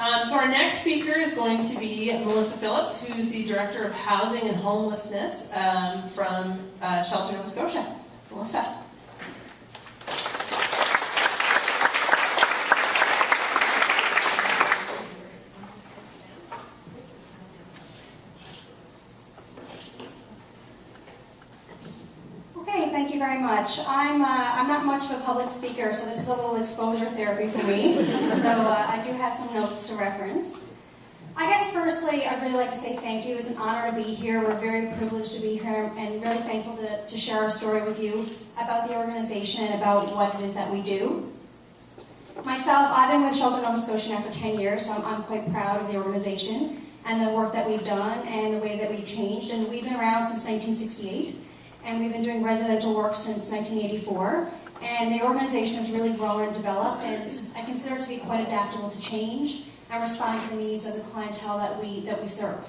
So our next speaker is going to be Melissa Phillips, who's the Director of Housing and Homelessness from Shelter Nova Scotia. Melissa. Thank you very much. I'm not much of a public speaker, so this is a little exposure therapy for me. So I do have some notes to reference. I guess firstly, I'd really like to say thank you. It's an honor to be here. We're very privileged to be here and really thankful to share our story with you about the organization and about what it is that we do. Myself, I've been with Shelter Nova Scotia now for 10 years, so I'm quite proud of the organization and the work that we've done and the way that we've changed. And we've been around since 1968. And we've been doing residential work since 1984, and the organization has really grown and developed, and I consider it to be quite adaptable to change and respond to the needs of the clientele that we serve.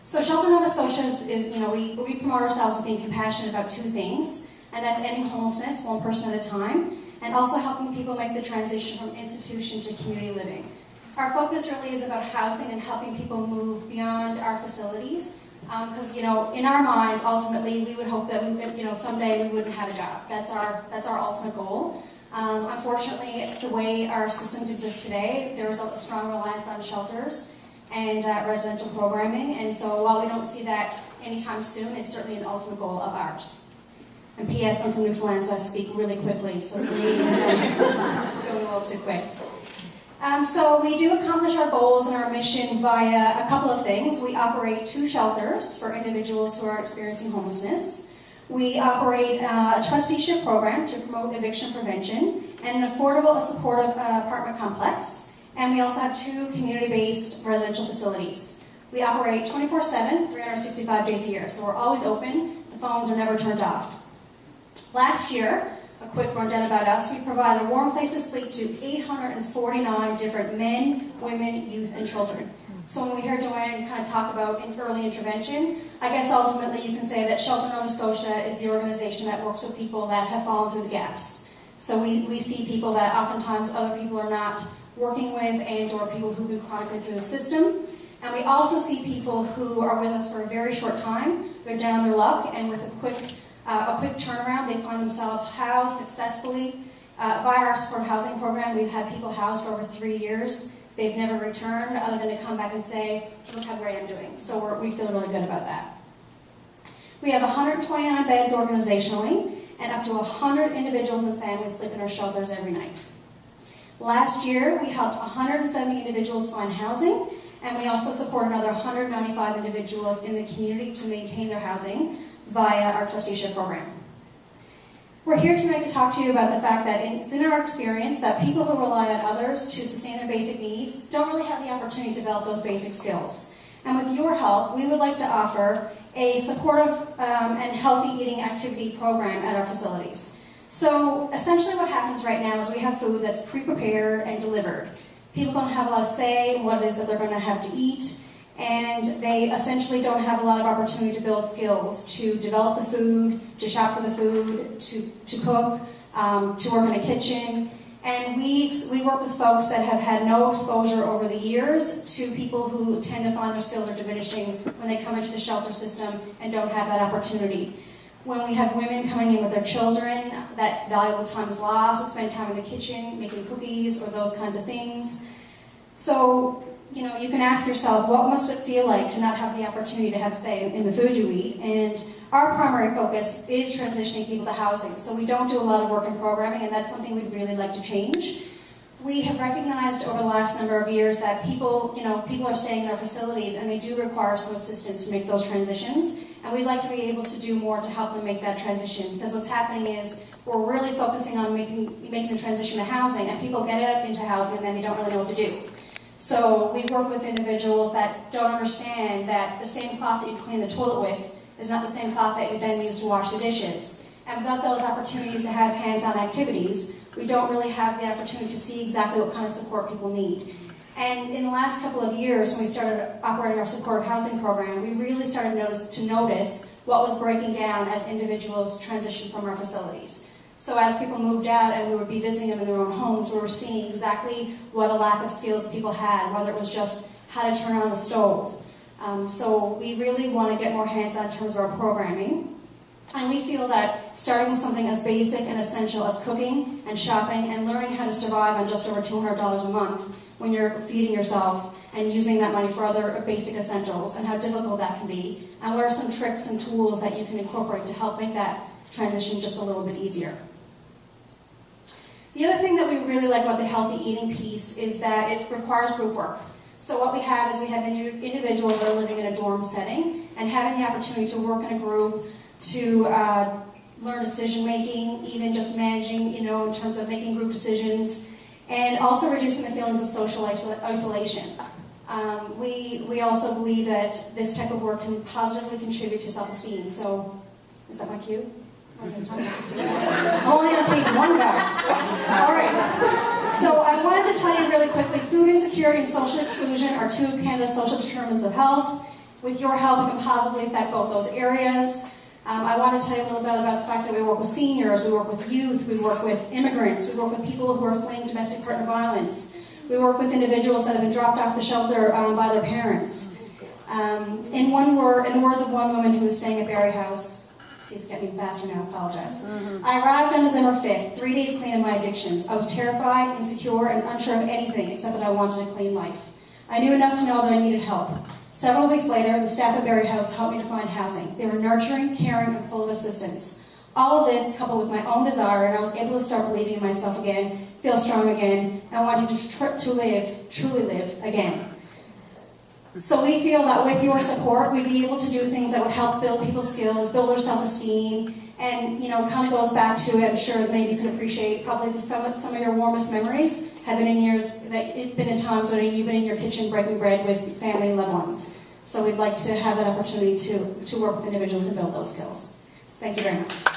So Shelter Nova Scotia is we promote ourselves as being compassionate about two things, and that's ending homelessness one person at a time, and also helping people make the transition from institution to community living. Our focus really is about housing and helping people move beyond our facilities. Because in our minds, ultimately, we would hope that someday we wouldn't have a job. That's our ultimate goal. Unfortunately, the way our systems exist today, there's a strong reliance on shelters and residential programming. And so, while we don't see that anytime soon, it's certainly an ultimate goal of ours. And P.S. I'm from Newfoundland, so I speak really quickly. So for me, I'm going a little too quick. So we do accomplish our goals and our mission via a couple of things. We operate 2 shelters for individuals who are experiencing homelessness. We operate a trusteeship program to promote eviction prevention and an affordable, supportive apartment complex. And we also have 2 community-based residential facilities. We operate 24/7, 365 days a year, so we're always open. The phones are never turned off. Last year, a quick rundown about us, we provided a warm place to sleep to 849 different men, women, youth, and children. So when we hear Joanne kind of talk about early intervention, I guess ultimately you can say that Shelter Nova Scotia is the organization that works with people that have fallen through the gaps. So we see people that oftentimes other people are not working with or people who've been chronically through the system. And we also see people who are with us for a very short time. They're down on their luck, and with a quick turnaround, they find themselves housed successfully by our supportive housing program. We've had people housed for over 3 years. They've never returned other than to come back and say, look how great I'm doing. So we feel really good about that. We have 129 beds organizationally, and up to 100 individuals and families sleep in our shelters every night. Last year, we helped 170 individuals find housing, and we also support another 195 individuals in the community to maintain their housing via our trusteeship program. We're here tonight to talk to you about the fact that it's in our experience that people who rely on others to sustain their basic needs don't really have the opportunity to develop those basic skills. And with your help, we would like to offer a supportive and healthy eating activity program at our facilities. So essentially what happens right now is we have food that's pre-prepared and delivered. People don't have a lot of say in what it is that they're going to have to eat, and they essentially don't have a lot of opportunity to build skills, to develop the food, to shop for the food, to cook, to work in a kitchen. And we work with folks that have had no exposure over the years to people who tend to find their skills are diminishing when they come into the shelter system and don't have that opportunity. When we have women coming in with their children, that valuable time is lost to spend time in the kitchen, making cookies or those kinds of things. So, you can ask yourself, what must it feel like to not have the opportunity to have say in the food you eat? And our primary focus is transitioning people to housing. So we don't do a lot of work in programming, and that's something we'd really like to change. We have recognized over the last number of years that people are staying in our facilities, and they do require some assistance to make those transitions. And we'd like to be able to do more to help them make that transition, because what's happening is we're really focusing on making the transition to housing, and people get up into housing and then they don't really know what to do. So we work with individuals that don't understand that the same cloth that you clean the toilet with is not the same cloth that you then use to wash the dishes. And without those opportunities to have hands-on activities, we don't really have the opportunity to see exactly what kind of support people need. And in the last couple of years, when we started operating our supportive housing program, we really started to notice what was breaking down as individuals transitioned from our facilities. So as people moved out and we would be visiting them in their own homes, we were seeing exactly what a lack of skills people had, whether it was just how to turn on the stove. So we really want to get more hands-on in terms of our programming. And we feel that starting with something as basic and essential as cooking and shopping and learning how to survive on just over $200 a month when you're feeding yourself and using that money for other basic essentials, and how difficult that can be, and what are some tricks and tools that you can incorporate to help make that transition just a little bit easier. The other thing that we really like about the healthy eating piece is that it requires group work. So what we have is we have individuals that are living in a dorm setting and having the opportunity to work in a group, to learn decision making, even just managing, in terms of making group decisions, and also reducing the feelings of social isolation. We also believe that this type of work can positively contribute to self-esteem. So, is that my cue? I'm only on page 1, guys. All right. So I wanted to tell you really quickly, food insecurity and social exclusion are two of Canada's social determinants of health. With your help, we can positively affect both those areas. I want to tell you a little bit about the fact that we work with seniors, we work with youth, we work with immigrants, we work with people who are fleeing domestic partner violence. We work with individuals that have been dropped off the shelter by their parents. In the words of one woman who was staying at Barry House, see, it's getting faster now, I apologize. I arrived on December 5th, 3 days clean of my addictions. I was terrified, insecure, and unsure of anything except that I wanted a clean life. I knew enough to know that I needed help. Several weeks later, the staff at Barry House helped me to find housing. They were nurturing, caring, and full of assistance. All of this coupled with my own desire, and I was able to start believing in myself again, feel strong again, and wanting to truly live again. So we feel that with your support, we'd be able to do things that would help build people's skills, build their self-esteem, and kind of goes back to, I'm sure as many of you can appreciate, probably some of your warmest memories have been in times when you've been in your kitchen breaking bread with family and loved ones. So we'd like to have that opportunity to work with individuals and build those skills. Thank you very much.